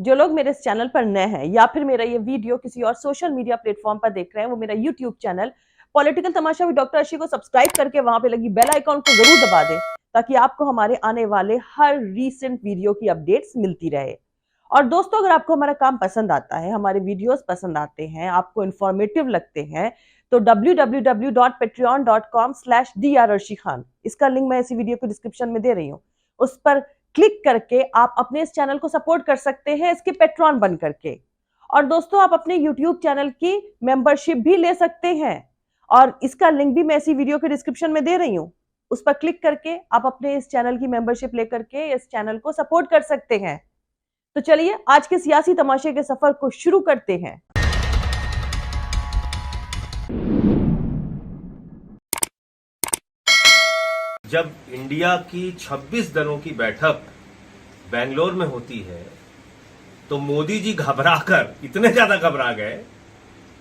जो लोग मेरे इस चैनल पर नए हैं या फिर मेरा ये वीडियो किसी और सोशल मीडिया प्लेटफॉर्म पर देख रहे हैं, वो मेरा YouTube channel political Tamasha with doctor Arshi को सब्सक्राइब करके वहां पे लगी बेल आइकॉन को जरूर दबा दें, ताकि आपको हमारे आने वाले हर रीसेंट वीडियो की अपडेट्स मिलती रहे। और दोस्तों, अगर आपको हमारा काम पसंद आता है, हमारे वीडियोस पसंद आते हैं, आपको इंफॉर्मेटिव लगते हैं, तो www.patreon.com/drarshi इसका लिंक मैं इसी वीडियो को डिस्क्रिप्शन में दे रही हूँ। उस पर क्लिक करके आप अपने इस चैनल को सपोर्ट कर सकते हैं इसके पेट्रॉन बन करके। और दोस्तों, आप अपने YouTube चैनल की मेंबरशिप भी ले सकते हैं और इसका लिंक भी मैं इसी वीडियो के डिस्क्रिप्शन में दे रही हूँ। उस पर क्लिक करके आप अपने इस चैनल की मेंबरशिप लेकर के इस चैनल को सपोर्ट कर सकते हैं। तो चलिए आज के सियासी तमाशे के सफर को शुरू करते हैं। जब इंडिया की 26 दलों की बैठक बेंगलोर में होती है तो मोदी जी घबराकर इतने ज्यादा घबरा गए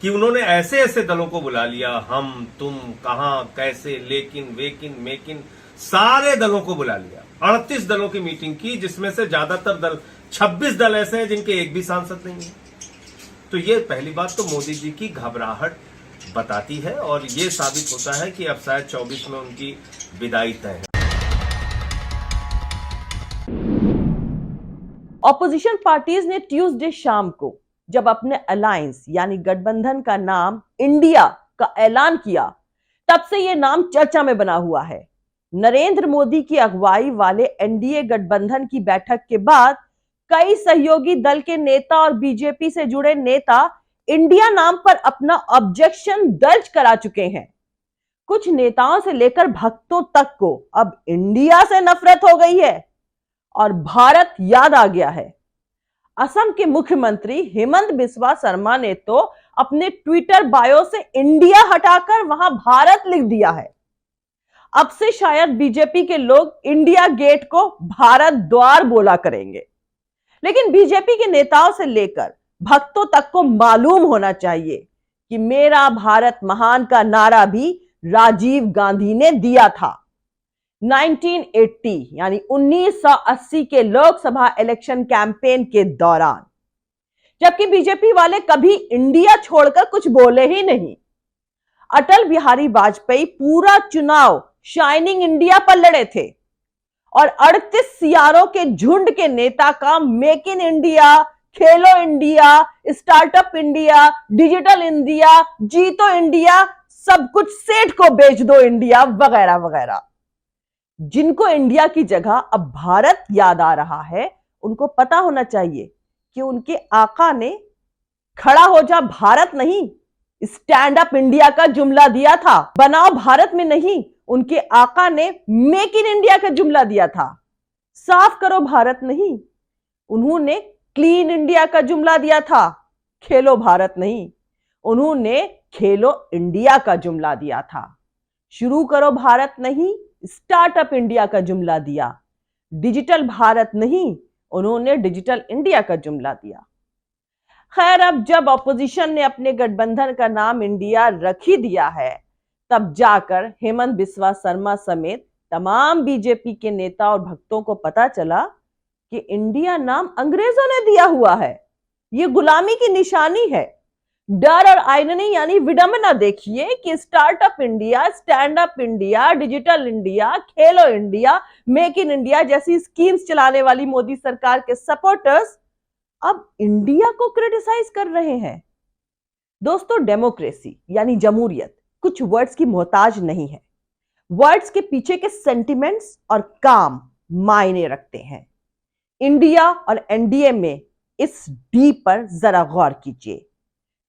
कि उन्होंने ऐसे ऐसे दलों को बुला लिया, हम तुम कहां कैसे लेकिन वेकिन मेकिन सारे दलों को बुला लिया। 38 दलों की मीटिंग की, जिसमें से ज्यादातर दल 26 दल ऐसे हैं जिनके एक भी सांसद नहीं है। तो ये पहली बात तो मोदी जी की घबराहट बताती है और ये साबित होता है कि अब शायद 24 में उनकी विदाई तय है। ऑपोजिशन पार्टीज ने ट्यूसडे शाम को जब अपने अलायंस यानी गठबंधन का नाम इंडिया का ऐलान किया, तब से यह नाम चर्चा में बना हुआ है। नरेंद्र मोदी की अगुवाई वाले एनडीए गठबंधन की बैठक के बाद कई सहयोगी दल के नेता और बीजेपी से जुड़े नेता इंडिया नाम पर अपना ऑब्जेक्शन दर्ज करा चुके हैं। कुछ नेताओं से लेकर भक्तों तक को अब इंडिया से नफरत हो गई है और भारत याद आ गया है। असम के मुख्यमंत्री हेमंत बिस्वा शर्मा ने तो अपने ट्विटर बायो से इंडिया हटाकर वहां भारत लिख दिया है। अब से शायद बीजेपी के लोग इंडिया गेट को भारत द्वार बोला करेंगे। लेकिन बीजेपी के नेताओं से लेकर भक्तों तक को मालूम होना चाहिए कि मेरा भारत महान का नारा भी राजीव गांधी ने दिया था 1980 यानी 1980 के लोकसभा इलेक्शन कैंपेन के दौरान, जबकि बीजेपी वाले कभी इंडिया छोड़कर कुछ बोले ही नहीं। अटल बिहारी वाजपेयी पूरा चुनाव शाइनिंग इंडिया पर लड़े थे और 38 सियारों के झुंड के नेता का make in India, Khelo India, startup India, digital India, जीतो इंडिया, सब कुछ सेठ को बेच दो इंडिया वगैरह वगैरह। जिनको इंडिया की जगह अब भारत याद आ रहा है, उनको पता होना चाहिए कि उनके आका ने खड़ा हो जा भारत नहीं, स्टैंड अप इंडिया का जुमला दिया था। बनाओ भारत में नहीं, उनके आका ने मेक इन इंडिया का जुमला दिया था। साफ करो भारत नहीं, उन्होंने क्लीन इंडिया का जुमला दिया था। खेलो भारत नहीं, उन्होंने खेलो इंडिया का जुमला दिया था। शुरू करो भारत नहीं, स्टार्टअप इंडिया का जुमला दिया। डिजिटल भारत नहीं, उन्होंने डिजिटल इंडिया का जुमला दिया। खैर, अब जब ऑपोजिशन ने अपने गठबंधन का नाम इंडिया रख ही दिया है, तब जाकर हेमंत बिस्वा शर्मा समेत तमाम बीजेपी के नेता और भक्तों को पता चला कि इंडिया नाम अंग्रेजों ने दिया हुआ है। ये गुलामी की निशानी है। डर और आयरनी यानी विडंबना देखिए कि startup India, stand up India, digital India, Khelo India, make in India जैसी स्कीम्स चलाने वाली मोदी सरकार के सपोर्टर्स अब इंडिया को क्रिटिसाइज कर रहे हैं। दोस्तों, डेमोक्रेसी यानी जमहूरियत कुछ वर्ड्स की मोहताज नहीं है। वर्ड्स के पीछे के सेंटिमेंट्स और काम मायने रखते हैं। इंडिया और एनडीए में इस डी पर जरा गौर कीजिए।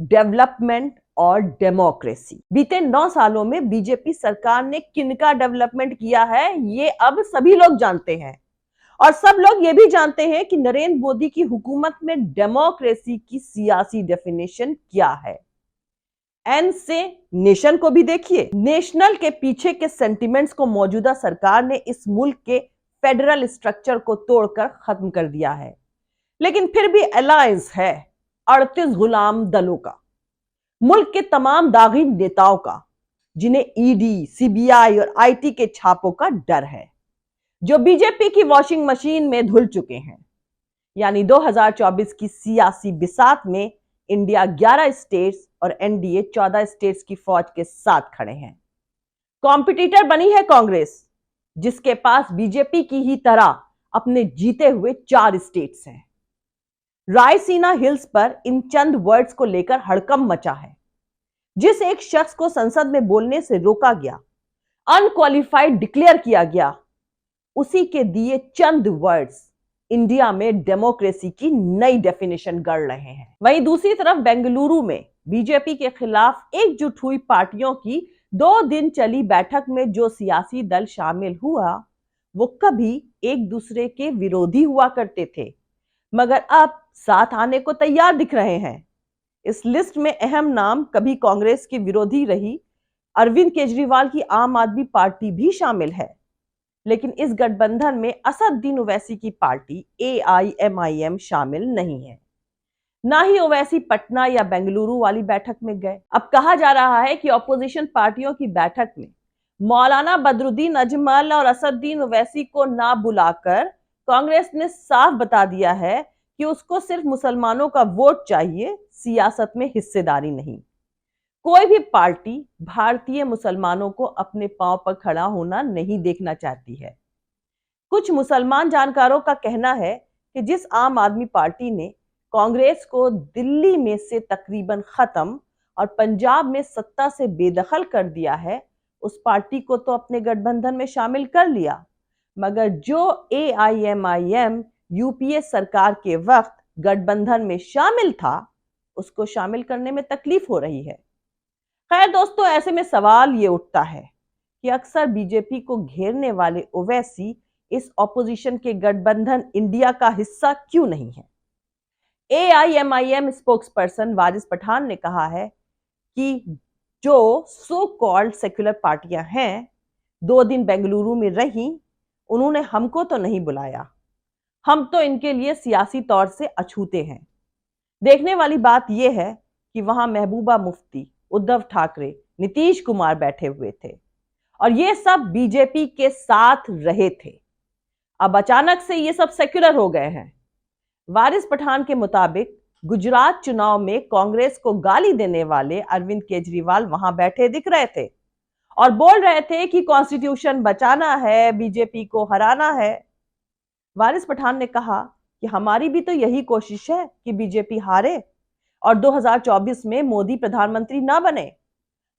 डेवलपमेंट और डेमोक्रेसी। बीते 9 सालों में बीजेपी सरकार ने किनका डेवलपमेंट किया है, ये अब सभी लोग जानते हैं। और सब लोग ये भी जानते हैं कि नरेंद्र मोदी की हुकूमत में डेमोक्रेसी की सियासी डेफिनेशन क्या है। एन से नेशन को भी देखिए। नेशनल के पीछे के सेंटिमेंट्स को मौजूदा सरकार ने इस मुल्क के फेडरल स्ट्रक्चर को तोड़कर खत्म कर दिया है। लेकिन फिर भी अलायंस है 38 गुलाम दलों का, मुल्क के तमाम दागी नेताओं का, जिन्हें ईडी, सीबीआई और आईटी के छापों का डर है, जो बीजेपी की वॉशिंग मशीन में धुल चुके हैं। यानी 2024 की सियासी बिसात में इंडिया 11 स्टेट्स और एनडीए 14 स्टेट्स की फौज के साथ खड़े हैं। कॉम्पिटिटर बनी है कांग्रेस, जिसके पास बीजेपी की ही तरह अपने जीते हुए 4 स्टेट्स हैं। रायसीना हिल्स पर इन चंद वर्ड्स को लेकर हड़कंप मचा है। जिस एक शख्स को संसद में बोलने से रोका गया, अनक्वालिफाइड डिक्लेयर किया गया, उसी के दिए चंद वर्ड्स इंडिया में डेमोक्रेसी की नई डेफिनेशन गढ़ रहे हैं। वहीं दूसरी तरफ बेंगलुरु में बीजेपी के खिलाफ एकजुट हुई पार्टियों की 2 दिन चली बैठक में जो सियासी दल शामिल हुआ, वो कभी एक दूसरे के विरोधी हुआ करते थे, मगर अब साथ आने को तैयार दिख रहे हैं। इस लिस्ट में अहम नाम कभी कांग्रेस की विरोधी रही अरविंद केजरीवाल की आम आदमी पार्टी भी शामिल है। लेकिन इस गठबंधन में असदुद्दीन ओवैसी की पार्टी AIMIM शामिल नहीं है। ना ही ओवैसी पटना या बेंगलुरु वाली बैठक में गए। अब कहा जा रहा है कि ऑपोजिशन पार्टियों की बैठक में मौलाना बदरुद्दीन अजमल और असदुद्दीन ओवैसी को ना बुलाकर कांग्रेस ने साफ बता दिया है कि उसको सिर्फ मुसलमानों का वोट चाहिए, सियासत में हिस्सेदारी नहीं। कोई भी पार्टी भारतीय मुसलमानों को अपने पांव पर खड़ा होना नहीं देखना चाहती है। कुछ मुसलमान जानकारों का कहना है कि जिस आम आदमी पार्टी ने कांग्रेस को दिल्ली में से तकरीबन खत्म और पंजाब में सत्ता से बेदखल कर दिया है, उस पार्टी को तो अपने गठबंधन में शामिल कर लिया, मगर जो AIMIM UPA सरकार के वक्त गठबंधन में शामिल था, उसको शामिल करने में तकलीफ हो रही है। खैर दोस्तों, ऐसे में सवाल ये उठता है कि अक्सर बीजेपी को घेरने वाले ओवैसी इस ऑपोजिशन के गठबंधन इंडिया का हिस्सा क्यों नहीं है। AIMIM स्पोक्सपर्सन वारिस पठान ने कहा है कि जो सो कॉल्ड सेक्युलर पार्टियां हैं, 2 दिन बेंगलुरु में रही, उन्होंने हमको तो नहीं बुलाया, हम तो इनके लिए सियासी तौर से अछूते हैं। देखने वाली बात यह है कि वहां महबूबा मुफ्ती, उद्धव ठाकरे, नीतीश कुमार बैठे हुए थे और ये सब बीजेपी के साथ रहे थे। अब अचानक से ये सब सेक्युलर हो गए हैं। वारिस पठान के मुताबिक गुजरात चुनाव में कांग्रेस को गाली देने वाले अरविंद केजरीवाल वहां बैठे दिख रहे थे और बोल रहे थे कि कॉन्स्टिट्यूशन बचाना है, बीजेपी को हराना है। वारिस पठान ने कहा कि हमारी भी तो यही कोशिश है कि बीजेपी हारे और 2024 में मोदी प्रधानमंत्री ना बने।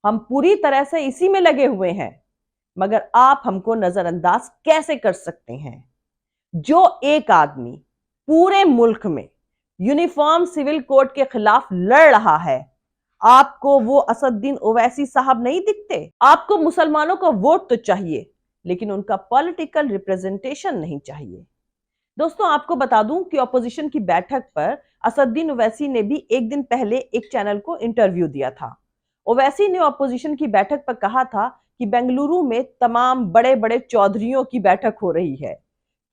हम पूरी तरह से इसी में लगे हुए हैं, मगर आप हमको नजरअंदाज कैसे कर सकते हैं। जो एक आदमी पूरे मुल्क में यूनिफॉर्म सिविल कोड के खिलाफ लड़ रहा है, आपको वो असदुद्दीन ओवैसी साहब नहीं दिखते। आपको मुसलमानों का वोट तो चाहिए, लेकिन उनका पॉलिटिकल रिप्रेजेंटेशन नहीं चाहिए। दोस्तों, आपको बता दूं कि ऑपोजिशन की बैठक पर असदुद्दीन ओवैसी ने भी एक दिन पहले एक चैनल को इंटरव्यू दिया था। ओवैसी ने ऑपोजिशन की बैठक पर कहा था कि बेंगलुरु में तमाम बड़े बड़े चौधरियों की बैठक हो रही है,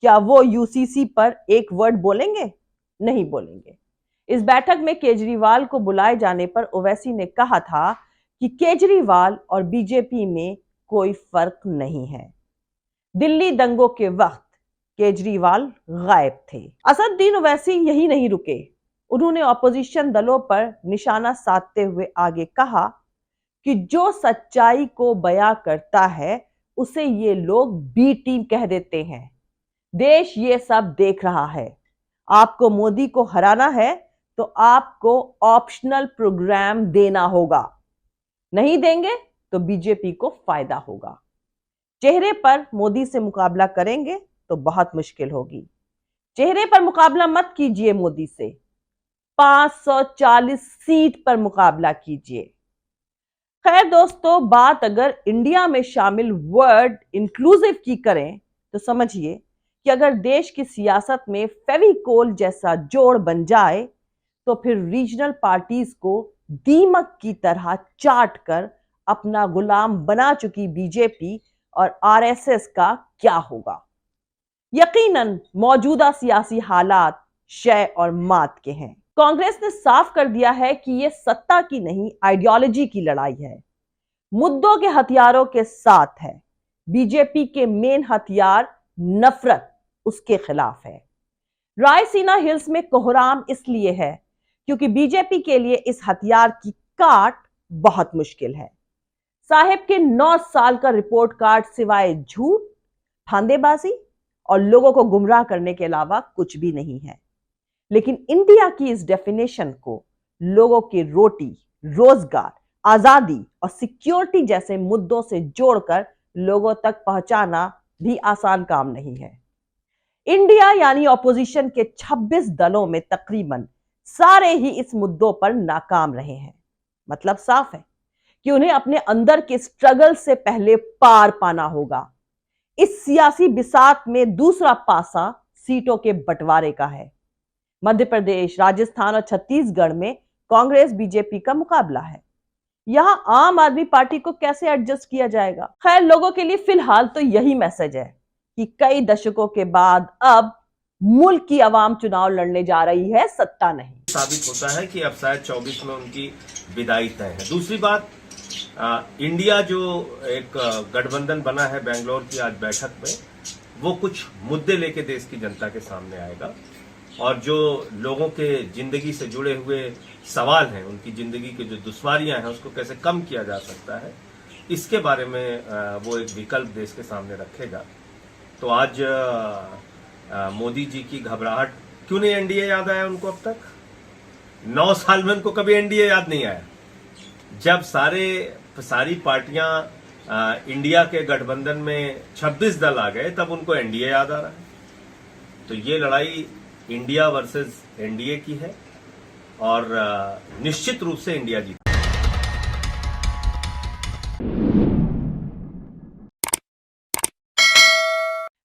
क्या वो UCC पर एक वर्ड बोलेंगे? नहीं बोलेंगे। इस बैठक में केजरीवाल को बुलाए जाने पर ओवैसी ने कहा था कि केजरीवाल और बीजेपी में कोई फर्क नहीं है। दिल्ली दंगों के वक्त केजरीवाल गायब थे। असदुद्दीन ओवैसी यही नहीं रुके, उन्होंने ऑपोजिशन दलों पर निशाना साधते हुए आगे कहा कि जो सच्चाई को बयां करता है उसे ये लोग बी टीम कह देते हैं। देश ये सब देख रहा है। आपको मोदी को हराना है तो आपको ऑप्शनल प्रोग्राम देना होगा, नहीं देंगे तो बीजेपी को फायदा होगा। चेहरे पर मोदी से मुकाबला करेंगे तो बहुत मुश्किल होगी। चेहरे पर मुकाबला मत कीजिए मोदी से, 540 सीट पर मुकाबला कीजिए। खैर दोस्तों, बात अगर इंडिया में शामिल वर्ड इंक्लूसिव की करें तो समझिए कि अगर देश की सियासत में फेविकोल जैसा जोड़ बन जाए तो फिर रीजनल पार्टीज को दीमक की तरह चाट कर अपना गुलाम बना चुकी बीजेपी और RSS का क्या होगा। यकीनन मौजूदा सियासी हालात शय और मात के हैं। कांग्रेस ने साफ कर दिया है कि यह सत्ता की नहीं, आइडियोलॉजी की लड़ाई है। मुद्दों के हथियारों के साथ है। बीजेपी के मेन हथियार नफरत, उसके खिलाफ है। रायसीना हिल्स में कोहराम इसलिए है क्योंकि बीजेपी के लिए इस हथियार की काट बहुत मुश्किल है। साहेब के 9 साल का रिपोर्ट कार्ड सिवाय झूठ, फांदेबाजी और लोगों को गुमराह करने के अलावा कुछ भी नहीं है। लेकिन इंडिया की इस डेफिनेशन को लोगों की रोटी, रोजगार, आजादी और सिक्योरिटी जैसे मुद्दों से जोड़कर लोगों तक पहुंचाना भी आसान काम नहीं है। इंडिया यानी ऑपोजिशन के 26 दलों में तकरीबन सारे ही इस मुद्दों पर नाकाम रहे हैं। मतलब साफ है कि उन्हें अपने अंदर के स्ट्रगल से पहले पार पाना होगा। इस सियासी बिसात में दूसरा पासा सीटों के बंटवारे का है। मध्य प्रदेश, राजस्थान और छत्तीसगढ़ में कांग्रेस बीजेपी का मुकाबला है। यहां आम आदमी पार्टी को कैसे एडजस्ट किया जाएगा? खैर, लोगों के लिए फिलहाल तो यही मैसेज है कि कई दशकों के बाद अब मुल्क की आवाम चुनाव लड़ने जा रही है, सत्ता नहीं। साबित होता है कि अब शायद 24 में उनकी विदाई तय है। दूसरी बात, इंडिया जो एक गठबंधन बना है बेंगलोर की आज बैठक में, वो कुछ मुद्दे लेके देश की जनता के सामने आएगा और जो लोगों के जिंदगी से जुड़े हुए सवाल हैं, उनकी जिंदगी की जो दुश्वारियां हैं, उसको कैसे कम किया जा सकता है, इसके बारे में वो एक विकल्प देश के सामने रखेगा। तो आज मोदी जी की घबराहट, क्यों नहीं एनडीए याद आया उनको अब तक? 9 साल में उनको कभी एनडीए याद नहीं आया। जब सारी पार्टियां इंडिया के गठबंधन में 26 दल आ गए, तब उनको एनडीए याद आ रहा है। तो ये लड़ाई इंडिया वर्सेस एनडीए की है और निश्चित रूप से इंडिया जीत।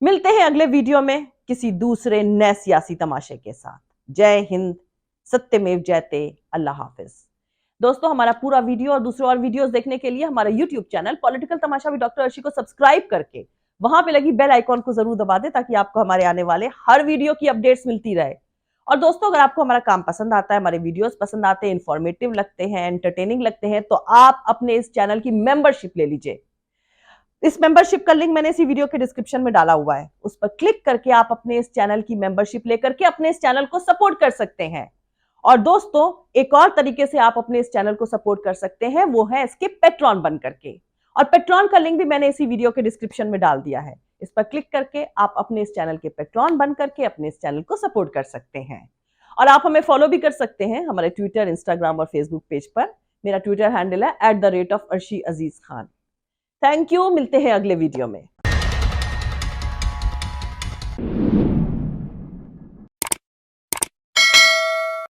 मिलते हैं अगले वीडियो में किसी दूसरे नए सियासी तमाशे के साथ। जय हिंद, सत्यमेव जयते, अल्लाह हाफिज। दोस्तों, हमारा पूरा वीडियो और दूसरे और वीडियोस देखने के लिए हमारा YouTube channel political Tamasha with doctor Arshi को सब्सक्राइब करके वहां पे लगी बेल आइकॉन को जरूर दबा दें ताकि आपको हमारे आने वाले हर वीडियो की अपडेट्स मिलती रहे। और दोस्तों, अगर आपको हमारा काम पसंद आता है, हमारे वीडियोस पसंद आते हैं, इंफॉर्मेटिव लगते हैं, एंटरटेनिंग लगते हैं, तो आप अपने इस चैनल की मेंबरशिप ले लीजिए। इस मेंबरशिप का लिंक मैंने इसी वीडियो के डिस्क्रिप्शन में डाला हुआ है। उस पर क्लिक करके आप अपने इस चैनल की मेंबरशिप लेकर के अपने इस चैनल को सपोर्ट कर सकते हैं। और दोस्तों, एक और तरीके से आप अपने इस चैनल को सपोर्ट कर सकते हैं, वो है इसके पेट्रॉन बन करके। और पेट्रॉन का लिंक भी मैंने इसी वीडियो के डिस्क्रिप्शन में डाल दिया है। इस पर क्लिक करके आप अपने इस चैनल के पेट्रॉन बन करके अपने इस चैनल को सपोर्ट कर सकते हैं। और आप हमें फॉलो भी कर सकते हैं हमारे ट्विटर, इंस्टाग्राम और फेसबुक पेज पर। मेरा ट्विटर हैंडल है @arshi Aziz Khan. Thank you. मिलते हैं अगले वीडियो में।